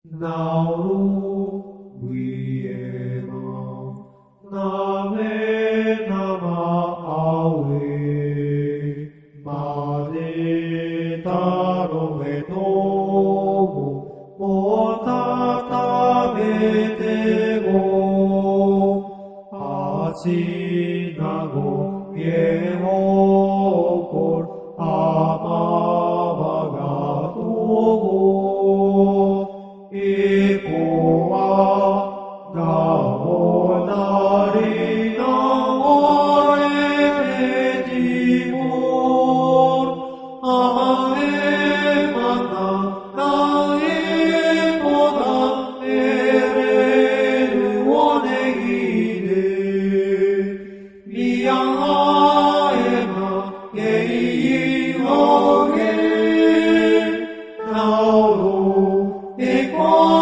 나로 위에마 나메 나마 아웨 마데 다로에 도모 모타타베 데고 아시나고 예호골 아마바가 도고 이고와 나오나리 나오레 베지몬 아에 만나 나에 보다 에레르 원행이네 미양하에마 예이오게 나오로 이고